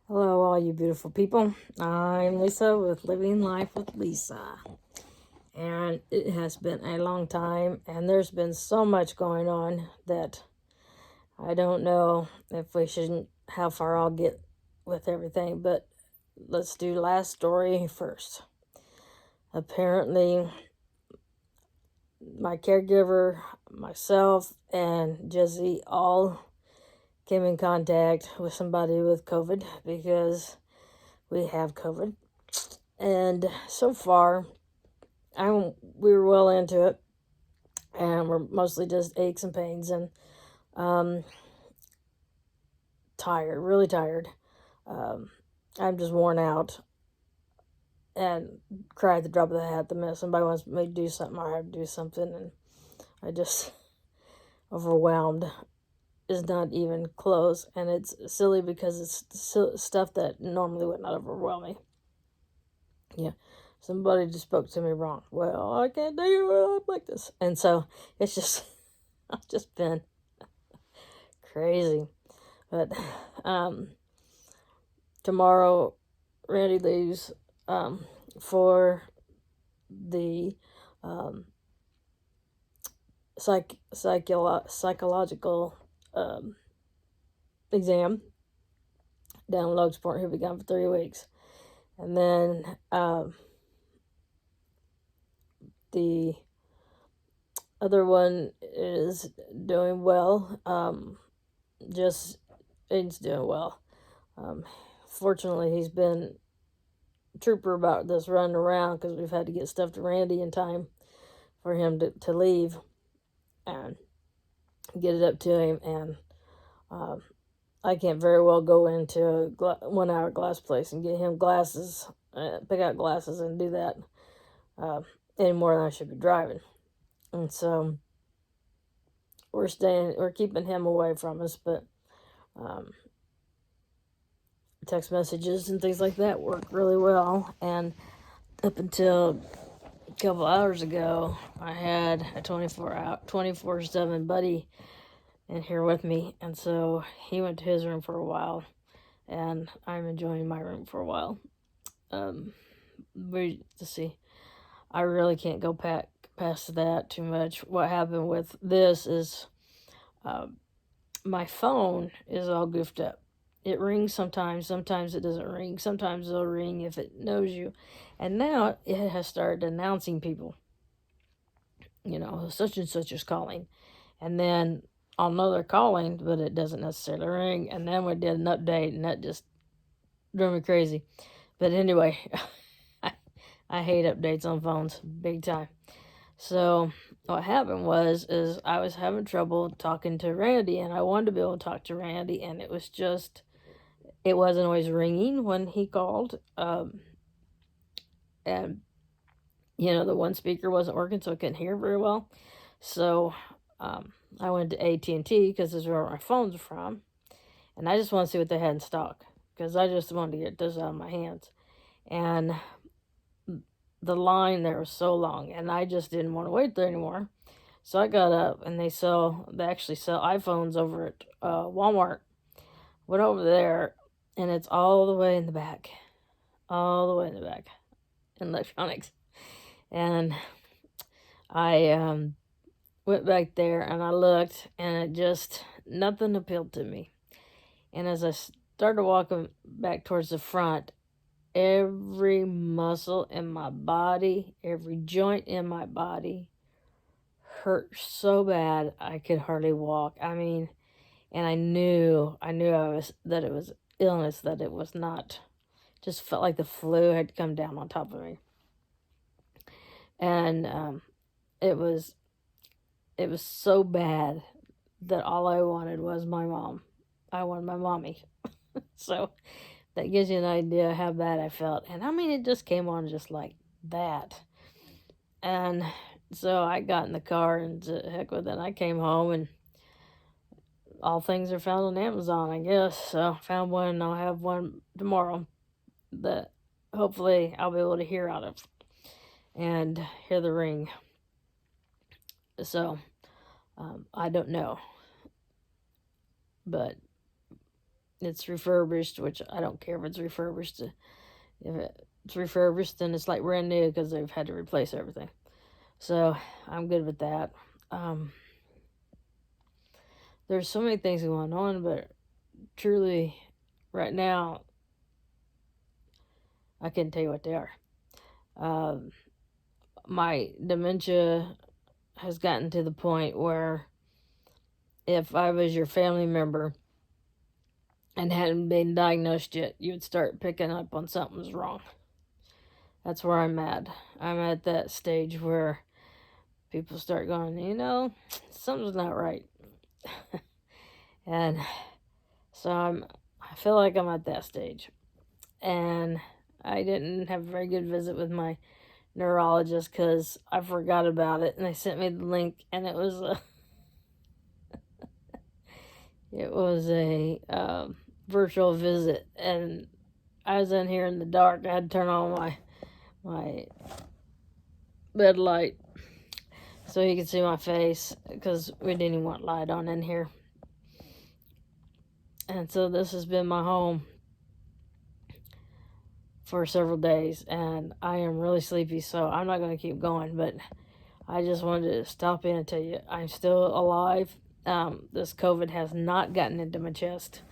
Hello, all you beautiful people. I'm Lisa with Living Life with Lisa. And it has been a long time, and there's been so much going on that I don't know if we shouldn't, how far I'll get with everything, but let's do last story first. Apparently, my caregiver, myself, and Jesse all came in contact with somebody with COVID because we have COVID. And so far, we were well into it, and we're mostly just aches and pains and um, tired, really tired. Um, I'm just worn out and cry at the drop of the hat the minute somebody wants me to do something, I have to do something, and I just overwhelmed is not even close, and it's silly because it's stuff that normally would not overwhelm me. Yeah, somebody just spoke to me wrong. Well, I can't do it like this, and so it's just I've just been crazy. But tomorrow, Randy leaves for the um, psychological exam down in Logsport. He'll be gone for 3 weeks. And then the other one is doing well. Just Aiden's doing well. Fortunately, he's been a trooper about this running around because we've had to get stuff to Randy in time for him to leave and get it up to him. And I can't very well go into a 1 hour glass place and get him glasses, pick out glasses and do that any more than I should be driving. And so we're keeping him away from us, but text messages and things like that work really well. And up until a couple hours ago, I had a 24/7 buddy in here with me, and so he went to his room for a while, and I'm enjoying my room for a while. Let's see, I really can't go past that too much. What happened with this is my phone is all goofed up. It rings sometimes it doesn't ring. Sometimes it'll ring if it knows you. And now it has started announcing people. Such and such is calling. And then I'll know they're calling, but it doesn't necessarily ring. And then we did an update, and that just drove me crazy. But anyway, I hate updates on phones, big time. So what happened is I was having trouble talking to Randy, and I wanted to be able to talk to Randy, and it wasn't always ringing when he called. And the one speaker wasn't working, so I couldn't hear very well. So I went to AT&T because this is where my phones are from, and I just want to see what they had in stock because I just wanted to get this out of my hands. And the line there was so long, and I just didn't want to wait there anymore. So I got up, and they actually sell iPhones over at Walmart. Went over there, and it's all the way in the back, in electronics. And I went back there, and I looked, and nothing appealed to me. And as I started walking back towards the front, every muscle in my body, every joint in my body hurt so bad I could hardly walk. I mean, and I knew that it was illness, that it was not, just felt like the flu had come down on top of me. And it was so bad that all I wanted was my mom. I wanted my mommy. So that gives you an idea how bad I felt. And I mean, it just came on just like that. And so I got in the car and heck with it. I came home, and all things are found on Amazon, I guess. So found one, and I'll have one tomorrow that hopefully I'll be able to hear out of and hear the ring. So I don't know, but it's refurbished, which I don't care if it's refurbished. If it's refurbished, then it's like brand new because they've had to replace everything. So I'm good with that. There's so many things going on, but truly, right now, I can't tell you what they are. My dementia has gotten to the point where if I was your family member and hadn't been diagnosed yet, you would start picking up on something's wrong. That's where I'm at. I'm at that stage where people start going, something's not right. And so I feel like I'm at that stage. And I didn't have a very good visit with my neurologist because I forgot about it, and they sent me the link, and it was a virtual visit, and I was in here in the dark. I had to turn on my bed light so you could see my face because we didn't even want light on in here. And so this has been my home for several days, and I am really sleepy, so I'm not going to keep going, but I just wanted to stop in and tell you I'm still alive. This COVID has not gotten into my chest.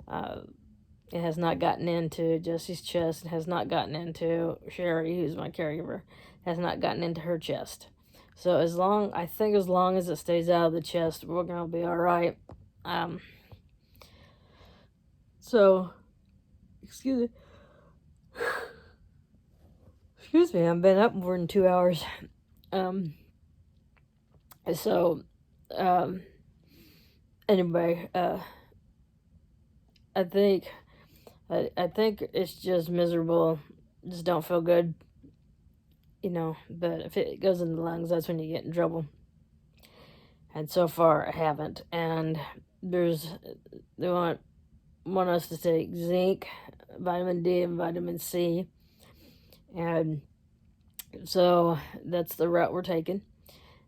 It has not gotten into Jesse's chest. It has not gotten into Sherry, who's my caregiver. Has not gotten into her chest. So as long as it stays out of the chest, we're gonna be all right. So, excuse me. I've been up more than 2 hours. So, anyway, I think it's just miserable. Just don't feel good. But if it goes in the lungs, that's when you get in trouble. And so far, I haven't. And they want us to take zinc, vitamin D, and vitamin C. And so that's the route we're taking.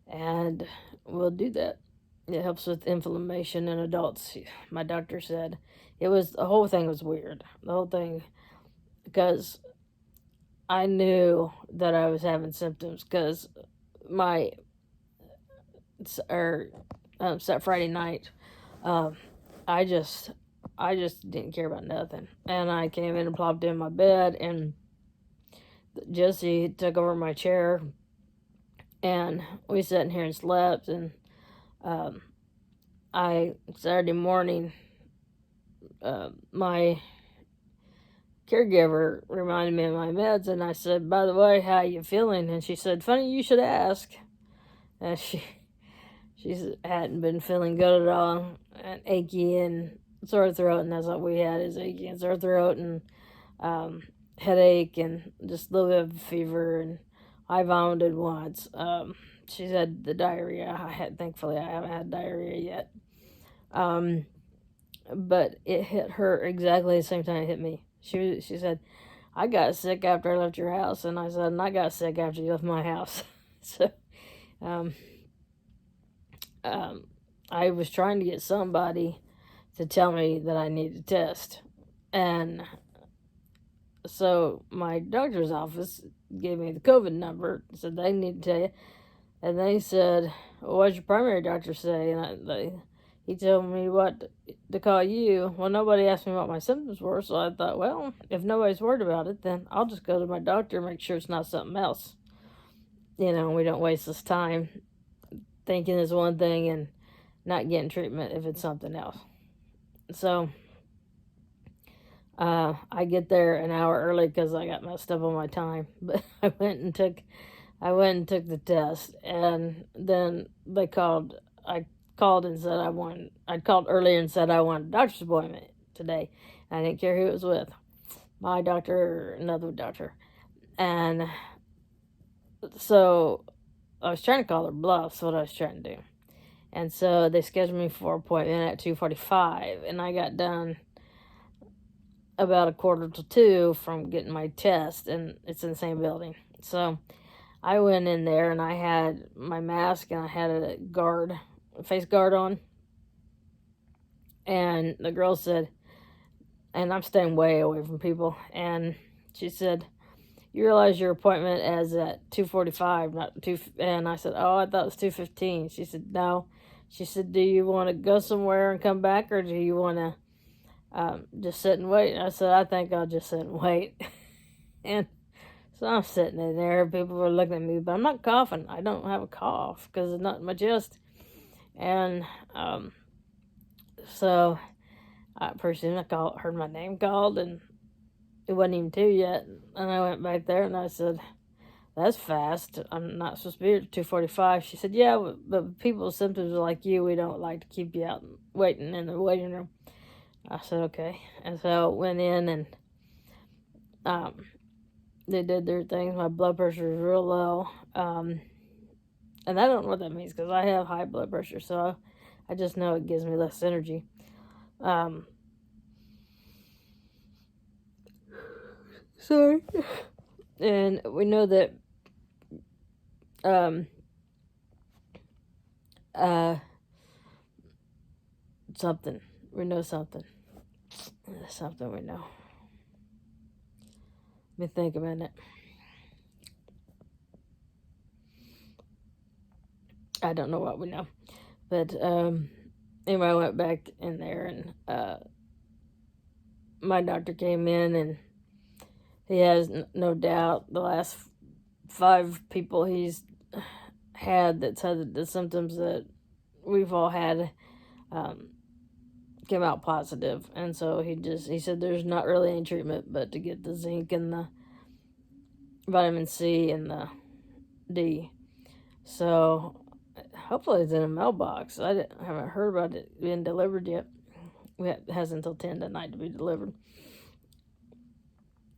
And we'll do that. It helps with inflammation in adults. My doctor said the whole thing was weird. The whole thing, because I knew that I was having symptoms because Friday night, I just didn't care about nothing, and I came in and plopped in my bed, and Jesse took over my chair, and we sat in here and slept, and Saturday morning, my caregiver reminded me of my meds, and I said, by the way, how you feeling? And she said, funny you should ask. And she hadn't been feeling good at all, and achy and sore throat, and that's what we had, is achy and sore throat, and headache, and just a little bit of fever, and I vomited once. She said the diarrhea. Thankfully, I haven't had diarrhea yet. But it hit her exactly the same time it hit me. She said, I got sick after I left your house. And I said, and I got sick after you left my house. So, I was trying to get somebody to tell me that I needed to test. And so my doctor's office gave me the COVID number, said they need to tell you. And they said, well, what'd your primary doctor say? And he told me what to call you. Well, nobody asked me what my symptoms were, so I thought, well, if nobody's worried about it, then I'll just go to my doctor and make sure it's not something else. We don't waste this time thinking it's one thing and not getting treatment if it's something else. So I get there an hour early because I got messed up on my time, but I went and took the test, and then I called and said I'd called earlier and said I wanted a doctor's appointment today. I didn't care who it was with, my doctor or another doctor. And so I was trying to call their bluff. That's what I was trying to do. And so they scheduled me for an appointment at 2:45, and I got done about 1:45 from getting my test, and it's in the same building. So I went in there, and I had my mask, and I had a face guard on. And the girl said, and I'm staying way away from people. And she said, "You realize your appointment is at 2:45, not 2." And I said, "Oh, I thought it was 2:15." She said, "No." She said, "Do you want to go somewhere and come back, or do you want to just sit and wait?" And I said, "I think I'll just sit and wait." And so I'm sitting in there. People were looking at me, but I'm not coughing. I don't have a cough because it's not in my chest. And so I pretty soon heard my name called, and it wasn't even 2 yet. And I went back there and I said, "That's fast. I'm not supposed to be here at 2:45." She said, "Yeah, but people with symptoms like you, we don't like to keep you out waiting in the waiting room." I said, "Okay." And so went in, and they did their thing. My blood pressure was real low. And I don't know what that means because I have high blood pressure, so I just know it gives me less energy. Sorry. And we know that something. We know something. Something we know. Let me think a minute. I don't know what we know. But anyway, I went back in there, and my doctor came in, and he has no doubt the last 5 people he's had that's had the symptoms that we've all had came out positive. And so he said there's not really any treatment but to get the zinc and the vitamin C and the D. So hopefully it's in a mailbox. Haven't heard about it being delivered yet. It has until 10 tonight to be delivered.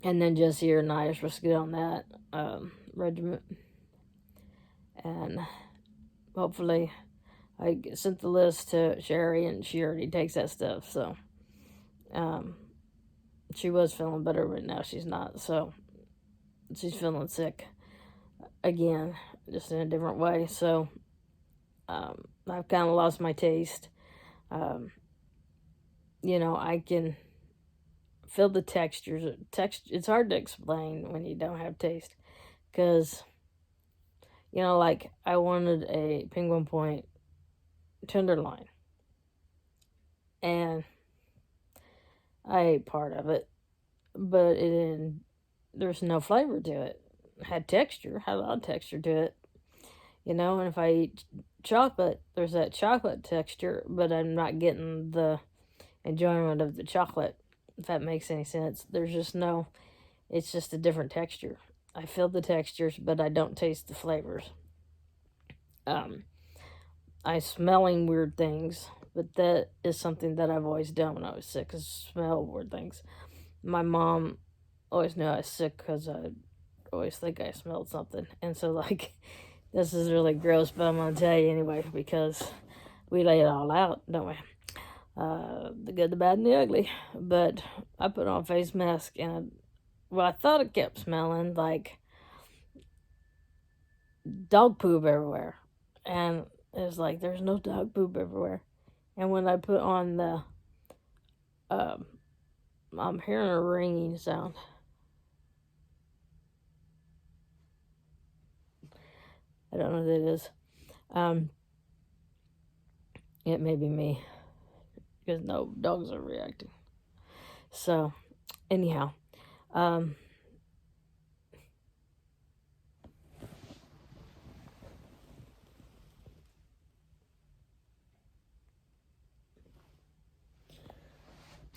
And then Jesse and I are supposed to get on that regiment. And hopefully I sent the list to Sherry, and she already takes that stuff. So she was feeling better, but now she's not. So she's feeling sick again, just in a different way. So I've kind of lost my taste. I can feel the textures. It's hard to explain when you don't have taste, because like I wanted a Penguin Point tenderloin, and I ate part of it, but there's no flavor to it. It had texture, had a lot of texture to it, and if I eat chocolate, there's that chocolate texture, but I'm not getting the enjoyment of the chocolate, if that makes any sense. It's just a different texture. I feel the textures, but I don't taste the flavors. I smelling weird things, but that is something that I've always done when I was sick, is smell weird things. My mom always knew I was sick because I always think I smelled something. And so, this is really gross, but I'm going to tell you anyway, because we lay it all out, don't we? The good, the bad, and the ugly. But I put on a face mask, and I thought it kept smelling like dog poop everywhere. And it was like, there's no dog poop everywhere. And when I put on the, I'm hearing a ringing sound. I don't know what it is. It may be me, because no dogs are reacting. So, anyhow, all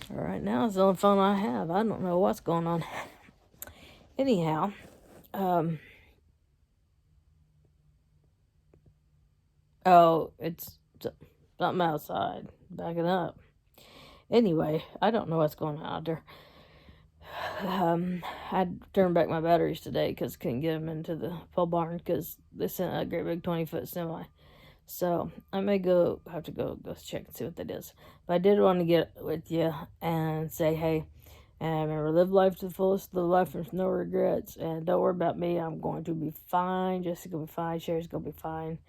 right now it's the only phone I have. I don't know what's going on. Anyhow, it's something outside backing up. Anyway, I don't know what's going on out there. I turned back my batteries today because couldn't get them into the pole barn because they sent a great big 20-foot semi. So I may have to go check and see what that is. But I did want to get with you and say, hey, and remember, live life to the fullest, live life with no regrets, and don't worry about me. I'm going to be fine. Jessica's going to be fine. Sherry's going to be fine.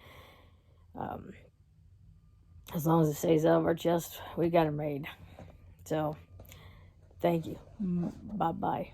As long as it stays out of our chest, we got it made. So Thank you. Bye-bye.